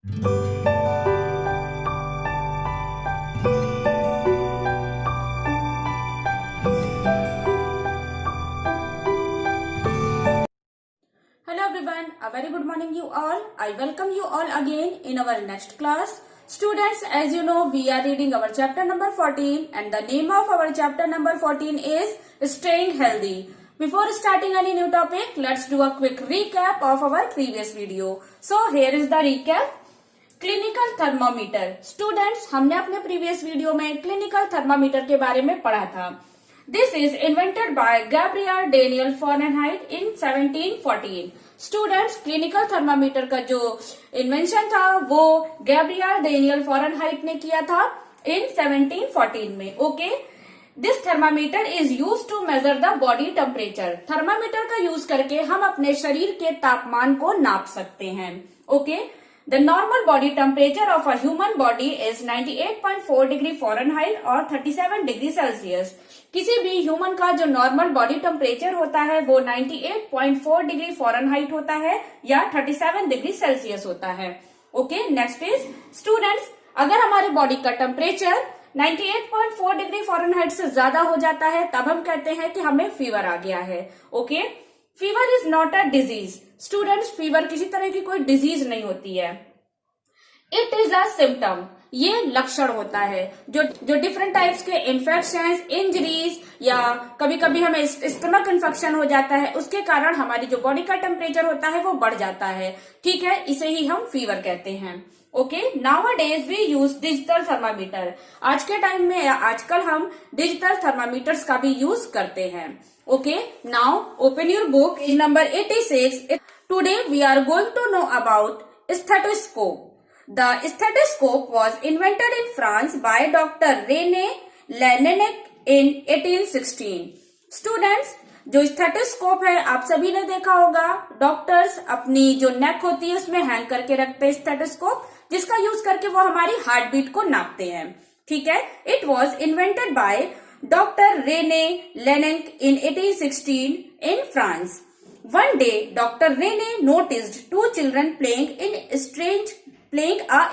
Hello everyone, a very good morning you all. I welcome you all again in our next class. Students, as you know, we are reading our chapter number 14 and the name of our chapter number 14 is Staying Healthy. Before starting any new topic, let's do a quick recap of our previous video. So here is the recap. Clinical thermometer. Students, हमने अपने previous video में clinical thermometer के बारे में पढ़ा था. This is invented by Gabriel Daniel Fahrenheit in 1714. Students, clinical thermometer का जो इन्वेंशन था वो गैब्रियल डेनियल फॉरेनहाइट ने किया था इन 1714 में. Okay, this thermometer is use to measure the body temperature. Thermometer का यूज करके हम अपने शरीर के तापमान को नाप सकते हैं. Okay, The normal body temperature of a human body is 98.4 degree Fahrenheit और 37 डिग्री सेल्सियस. किसी भी ह्यूमन का जो नॉर्मल बॉडी टेम्परेचर होता है वो 98.4 डिग्री फ़ारेनहाइट होता है या 37 डिग्री सेल्सियस होता है. ओके, नेक्स्ट इज स्टूडेंट्स, अगर हमारे बॉडी का टेम्परेचर 98.4 डिग्री फ़ारेनहाइट से ज्यादा हो जाता है तब हम कहते हैं कि हमें फीवर आ गया है. Okay, fever is not a disease. Students, fever किसी तरह की कोई डिजीज नहीं होती है. It is a symptom. ये लक्षण होता है जो डिफरेंट टाइप्स के इन्फेक्शंस, इंजरीज या कभी कभी हमें स्टमक इन्फेक्शन हो जाता है, उसके कारण हमारी जो बॉडी का टेम्परेचर होता है वो बढ़ जाता है. ठीक है, इसे ही हम फीवर कहते हैं. Okay, nowadays we use digital thermometer. आज के टाइम में आजकल हम डिजिटल थर्मामीटर्स का भी यूज करते हैं. Okay, now open your book in number 86. Today we are going to know about stethoscope. The stethoscope was invented in France by Dr. René Laennec in 1816. Students, जो stethoscope है आप सभी ने देखा होगा. डॉक्टर्स अपनी जो नेक होती है उसमें हैंग करके रखते हैं स्टेथोस्कोप, जिसका यूज करके वो हमारी हार्ट बीट को नापते हैं. ठीक है, it was invented by Dr. René Laennec in 1816 in France. One day, Dr. René noticed two children playing a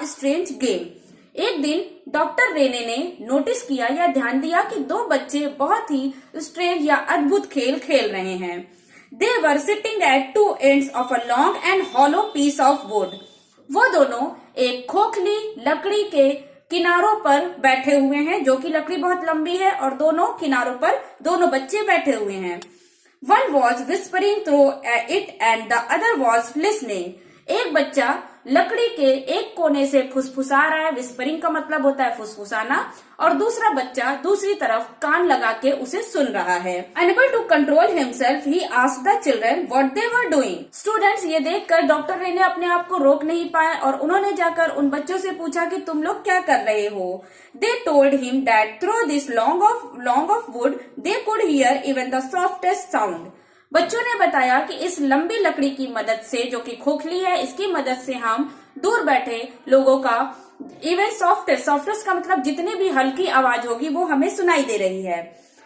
strange game. एक दिन डॉक्टर रेने ने नोटिस किया या ध्यान दिया कि दो बच्चे बहुत ही स्ट्रेंज या अद्भुत खेल खेल रहे हैं. They were sitting at two ends of a long and hollow piece of wood. वो दोनों एक खोखली लकड़ी के किनारों पर बैठे हुए हैं, जो कि लकड़ी बहुत लंबी है और दोनों किनारों पर दोनों बच्चे बैठे हुए हैं. One was whispering through it and the other was listening. एक बच्चा लकड़ी के एक कोने से फुसफुसा रहा है. विस्परिंग का मतलब होता है फुसफुसाना. और दूसरा बच्चा दूसरी तरफ कान लगा के उसे सुन रहा है. Unable to control himself, he asked the children what they were doing. Students, ये देखकर डॉक्टर रेने अपने आप को रोक नहीं पाए और उन्होंने जाकर उन बच्चों से पूछा कि तुम लोग क्या कर रहे हो. They told him that through this long of wood they could hear even the softest sound. बच्चों ने बताया कि इस लंबी लकड़ी की मदद से, जो कि खोखली है, इसकी मदद से हम दूर बैठे लोगों का इवन सॉफ्टेस्ट का मतलब जितनी भी हल्की आवाज होगी वो हमें सुनाई दे रही है.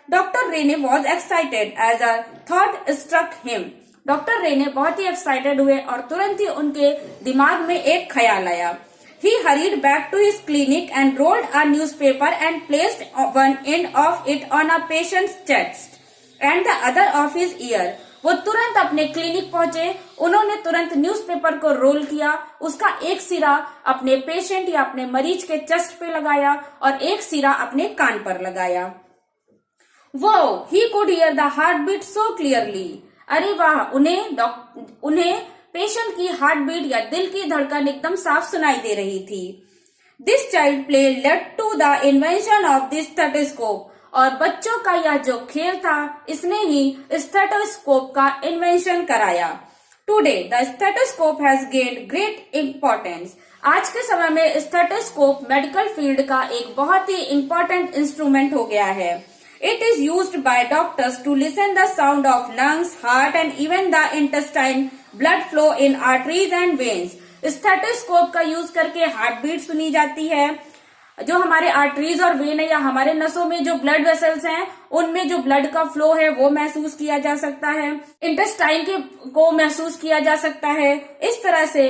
Doctor Rene was excited as a thought struck him. Doctor Rene बहुत ही एक्साइटेड हुए और तुरंत ही उनके दिमाग में एक ख्याल आया. He hurried back to his clinic and rolled a newspaper and placed one end of it on a patient's chest and the other of his ear. वो तुरंत अपने क्लिनिक पहुंचे. उन्होंने तुरंत न्यूज़पेपर को रोल किया, उसका एक सिरा अपने पेशेंट या अपने मरीज के चेस्ट पे लगाया और एक सिरा अपने कान पर लगाया. Wow, he could hear the heartbeat so clearly. अरे वाह, उन्हें पेशेंट की हार्ट बीट या दिल की धड़कन एकदम साफ सुनाई दे रही थी. This child play led to the invention of this stethoscope. और बच्चों का यह जो खेल था इसने ही स्टेथोस्कोप का इन्वेंशन कराया. Today the stethoscope has gained great importance. आज के समय में स्टेथोस्कोप मेडिकल फील्ड का एक बहुत ही इम्पोर्टेंट इंस्ट्रूमेंट हो गया है. It is used by doctors to listen the sound of lungs, heart and even the intestine, blood flow in arteries and veins. Stethoscope का यूज करके हार्ट बीट सुनी जाती है, जो हमारे आर्टरीज और वेन है या हमारे नसों में जो ब्लड वेसल्स हैं उनमें जो ब्लड का फ्लो है वो महसूस किया जा सकता है, इंटेस्टाइन को महसूस किया जा सकता है. इस तरह से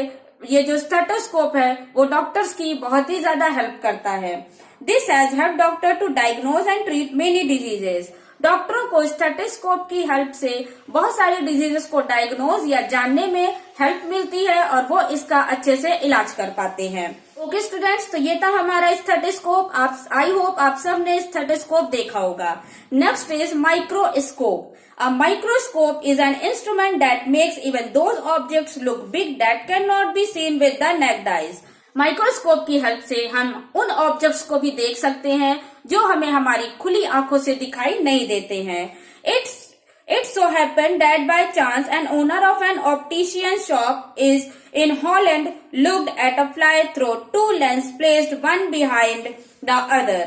ये जो स्टेथोस्कोप है वो डॉक्टर्स की बहुत ही ज्यादा हेल्प करता है। This has help doctor to diagnose and treat many diseases. डॉक्टरों को स्टेथोस्कोप की हेल्प से बहुत सारी डिजीजेस को डायग्नोज या जानने में हेल्प मिलती है और वो इसका अच्छे से इलाज कर पाते हैं। ओके स्टूडेंट्स, तो ये था हमारा स्टेथोस्कोप। आई होप आप सब ने स्टेथोस्कोप देखा होगा। Next is microscope. A microscope is an instrument that makes even those objects look big that cannot be seen with the naked eyes. Microscope की हेल्प से हम उन ऑब्जेक्ट्स को भी देख सकते हैं जो हमें हमारी खुली आंखों से दिखाई नहीं देते हैं। It so happened that by chance an owner of an optician shop is in Holland looked at a fly through two lenses placed one behind the other.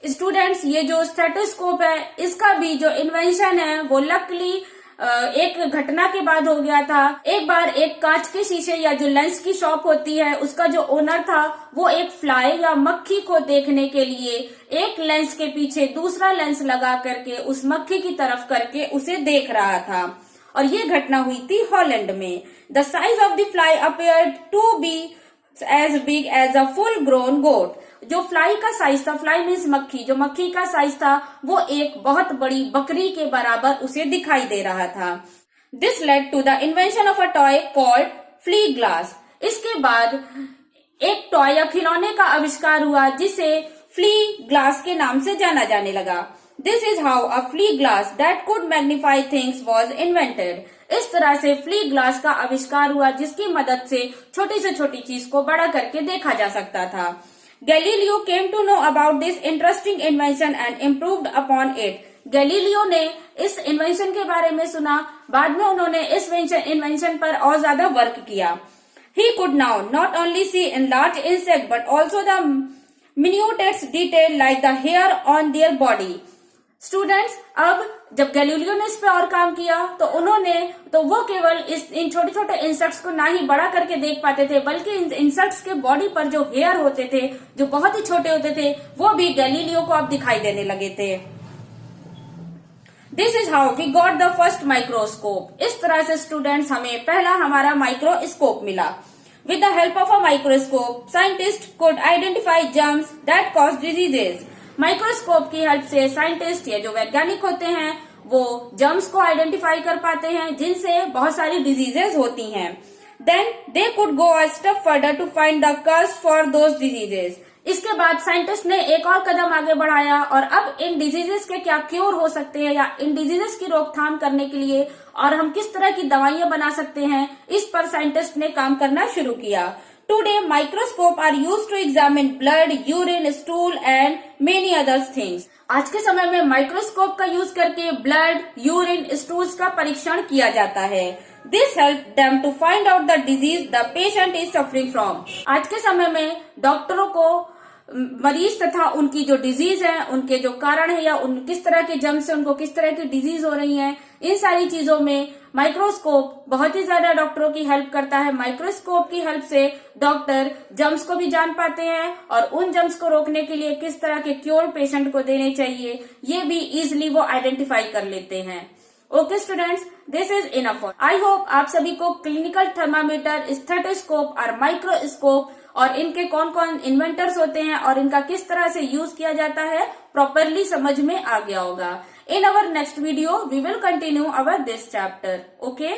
Students, ये जो स्टेथोस्कोप है इसका भी जो इन्वेंशन है वो लकली एक घटना के बाद हो गया था। एक बार एक कांच के शीशे या जो लेंस की शॉप होती है उसका जो ओनर था वो एक फ्लाई या मक्खी को देखने के लिए एक लेंस के पीछे दूसरा लेंस लगा करके उस मक्खी की तरफ करके उसे देख रहा था और ये घटना हुई थी हॉलैंड में। The size of the fly appeared to be as big as a full grown goat. जो फ्लाई का साइज था, फ्लाई मीन्स मक्खी, जो मक्खी का साइज था वो एक बहुत बड़ी बकरी के बराबर उसे दिखाई दे रहा था। This led to the invention of a toy called flea glass. इसके बाद एक टॉय या खिलौने का आविष्कार हुआ जिसे फ्ली ग्लास के नाम से जाना जाने लगा। This is how a flea glass that could magnify things was invented. इस तरह से फ्ली ग्लास का आविष्कार हुआ जिसकी मदद से छोटी से छोटी चीज को बड़ा करके देखा जा सकता था। Galileo came to know about this interesting invention and improved upon it. Galileo ने इस इन्वेंशन के बारे में सुना, बाद में उन्होंने इस इन्वेंशन पर और ज्यादा वर्क किया। He could now not only see in large insects but also the minutest detail like the hair on their body. Students, अब जब गैलीलियो ने इस पे और काम किया तो वो केवल इन छोटे छोटे इंसेक्ट्स को ना ही बड़ा करके देख पाते थे बल्कि इन इंसेक्ट्स के बॉडी पर जो हेयर होते थे जो बहुत ही छोटे होते थे वो भी गैलीलियो को अब दिखाई देने लगे थे। This is how we got the first microscope. इस तरह से स्टूडेंट्स हमें पहला हमारा माइक्रोस्कोप मिला। With the help of a microscope scientist could identify germs that cause diseases. Microscope की हेल्प से साइंटिस्ट या जो वैज्ञानिक होते हैं वो जर्म्स को आइडेंटिफाई कर पाते हैं जिनसे बहुत सारी डिजीजेस होती हैं। Then they could go a step further to find the cause for those diseases. इसके बाद साइंटिस्ट ने एक और कदम आगे बढ़ाया और अब इन डिजीजेस के क्या क्योर हो सकते हैं या इन डिजीजेस की रोकथाम करने के लिए और हम किस तरह की दवाइयां बना सकते हैं, इस पर साइंटिस्ट ने काम करना शुरू किया। Today, microscope are used to examine blood, urine, stool and many other things. आज के समय में माइक्रोस्कोप का यूज करके ब्लड, यूरिन, स्टूल्स का परीक्षण किया जाता है। This help them to find out the disease the patient is suffering from. आज के समय में डॉक्टरों को मरीज तथा उनकी जो डिजीज है, उनके जो कारण है या उन किस तरह के जर्म से उनको किस तरह की डिजीज हो रही है, इन सारी चीजों में माइक्रोस्कोप बहुत ही ज्यादा डॉक्टरों की हेल्प करता है। माइक्रोस्कोप की हेल्प से डॉक्टर जर्म्स को भी जान पाते हैं और उन जर्म्स को रोकने के लिए किस तरह के क्योर पेशेंट को देने चाहिए ये भी इजिली वो आइडेंटिफाई कर लेते हैं। Okay students, this is enough. I hope आप सभी को क्लिनिकल थर्मामीटर, स्टेथोस्कोप और माइक्रोस्कोप और इनके कौन कौन इन्वेंटर्स होते हैं और इनका किस तरह से यूज किया जाता है प्रॉपरली समझ में आ गया होगा। In our next video, we will continue our this chapter. Okay?